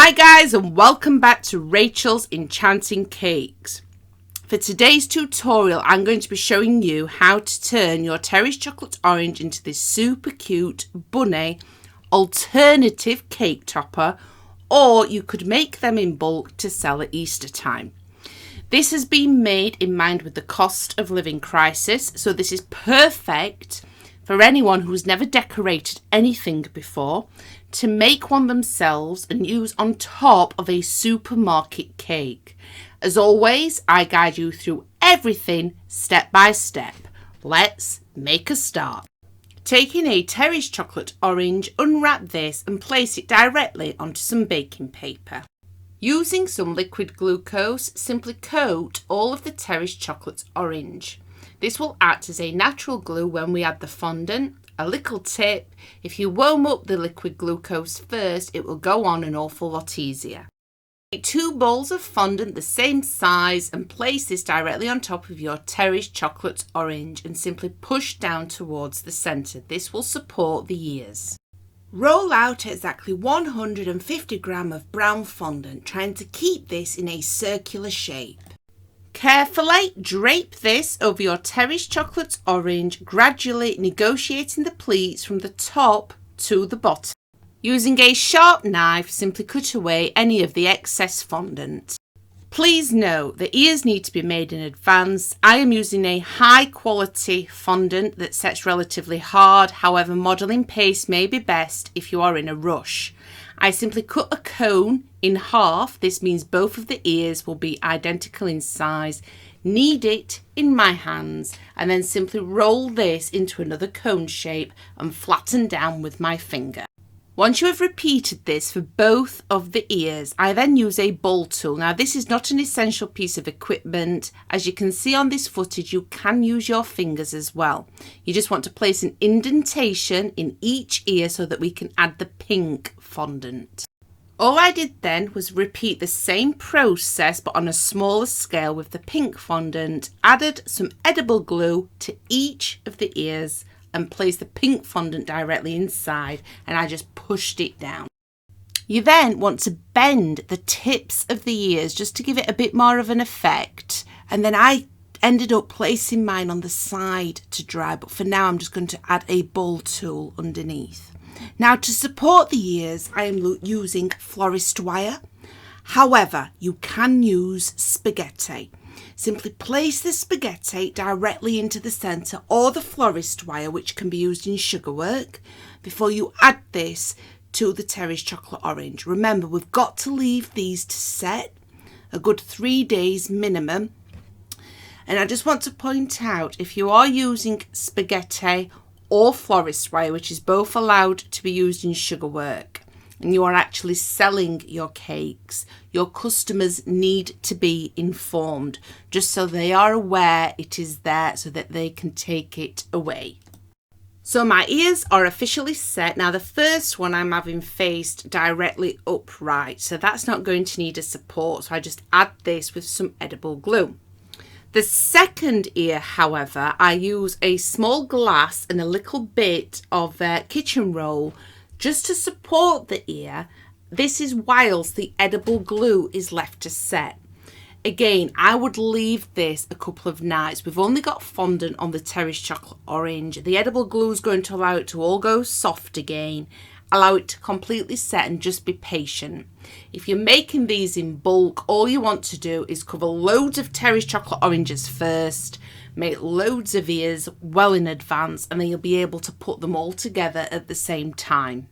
Hi guys, and welcome back to Rachel's Enchanting Cakes. For today's tutorial, I'm going to be showing you how to turn your Terry's Chocolate Orange into this super cute bunny alternative cake topper, or you could make them in bulk to sell at Easter time. This has been made in mind with the cost of living crisis, so this is perfect for anyone who's never decorated anything before to make one themselves and use on top of a supermarket cake. As always, I guide you through everything step by step. Let's make a start. Taking a Terry's Chocolate Orange, unwrap this and place it directly onto some baking paper. Using some liquid glucose, simply coat all of the Terry's Chocolate Orange. This will act as a natural glue when we add the fondant. A little tip, if you warm up the liquid glucose first, it will go on an awful lot easier. Take 2 bowls of fondant the same size and place this directly on top of your Terry's Chocolate Orange and simply push down towards the centre. This will support the ears. Roll out exactly 150 grams of brown fondant, trying to keep this in a circular shape. Carefully drape this over your Terry's Chocolate Orange, gradually negotiating the pleats from the top to the bottom. Using a sharp knife, simply cut away any of the excess fondant. Please note, the ears need to be made in advance. I am using a high quality fondant that sets relatively hard, however modelling paste may be best if you are in a rush. I simply cut a cone in half. This means both of the ears will be identical in size. Knead it in my hands and then simply roll this into another cone shape and flatten down with my finger. Once you have repeated this for both of the ears, I then use a bowl tool. Now, this is not an essential piece of equipment. As you can see on this footage, you can use your fingers as well. You just want to place an indentation in each ear so that we can add the pink fondant. All I did then was repeat the same process but on a smaller scale with the pink fondant, added some edible glue to each of the ears and placed the pink fondant directly inside, and I just pushed it down. You then want to bend the tips of the ears just to give it a bit more of an effect, and then I ended up placing mine on the side to dry, but for now I'm just going to add a bowl tool underneath. Now, to support the ears, I am using florist wire. However, you can use spaghetti. Simply place the spaghetti directly into the centre, or the florist wire, which can be used in sugarwork, before you add this to the Terry's Chocolate Orange. Remember, we've got to leave these to set a good 3 days minimum. And I just want to point out, if you are using spaghetti or florist wire, which is both allowed to be used in sugarwork, and you are actually selling your cakes, your customers need to be informed, just so they are aware it is there so that they can take it away. So my ears are officially set. Now, the first one I'm having faced directly upright, so that's not going to need a support, so I just add this with some edible glue. The second ear, however, I use a small glass and a little bit of kitchen roll just to support the ear. This is whilst the edible glue is left to set. Again, I would leave this a couple of nights. We've only got fondant on the Terry's Chocolate Orange. The edible glue is going to allow it to all go soft again, allow it to completely set, and just be patient. If you're making these in bulk, all you want to do is cover loads of Terry's Chocolate Oranges first, make loads of ears well in advance, and then you'll be able to put them all together at the same time.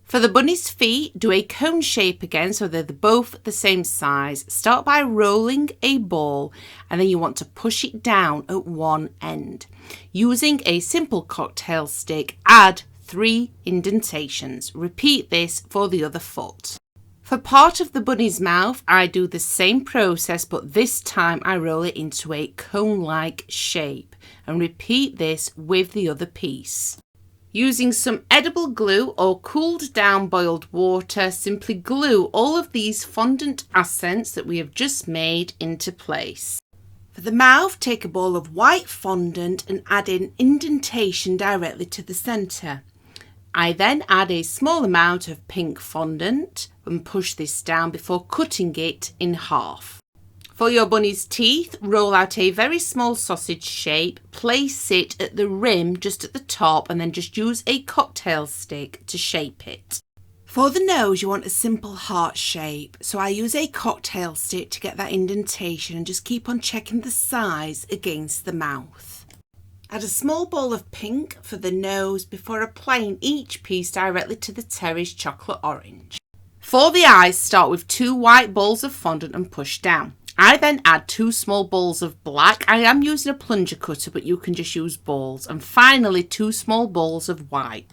For the bunny's feet, do a cone shape again so they're both the same size. Start by rolling a ball, and then you want to push it down at one end. Using a simple cocktail stick, add 3 indentations. Repeat this for the other foot. For part of the bunny's mouth, I do the same process, but this time I roll it into a cone-like shape, and repeat this with the other piece. Using some edible glue or cooled down boiled water, simply glue all of these fondant accents that we have just made into place. For the mouth, take a ball of white fondant and add an indentation directly to the centre. I then add a small amount of pink fondant and push this down before cutting it in half. For your bunny's teeth, roll out a very small sausage shape, place it at the rim just at the top, and then just use a cocktail stick to shape it. For the nose, you want a simple heart shape, so I use a cocktail stick to get that indentation and just keep on checking the size against the mouth. Add a small ball of pink for the nose before applying each piece directly to the Terry's chocolate orange. For the eyes, start with 2 white balls of fondant and push down. I then add 2 small balls of black. I am using a plunger cutter, but you can just use balls. And finally, 2 small balls of white.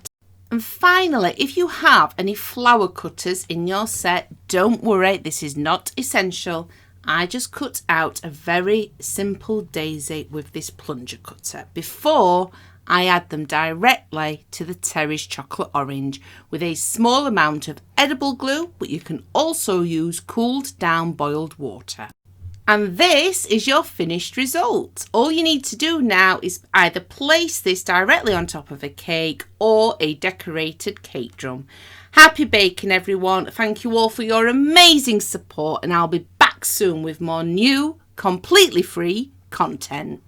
And finally, if you have any flower cutters in your set, don't worry, this is not essential. I just cut out a very simple daisy with this plunger cutter before I add them directly to the Terry's chocolate orange with a small amount of edible glue, but you can also use cooled down boiled water. And this is your finished result. All you need to do now is either place this directly on top of a cake or a decorated cake drum. Happy baking, everyone. Thank you all for your amazing support, and I'll be back soon with more new, completely free content.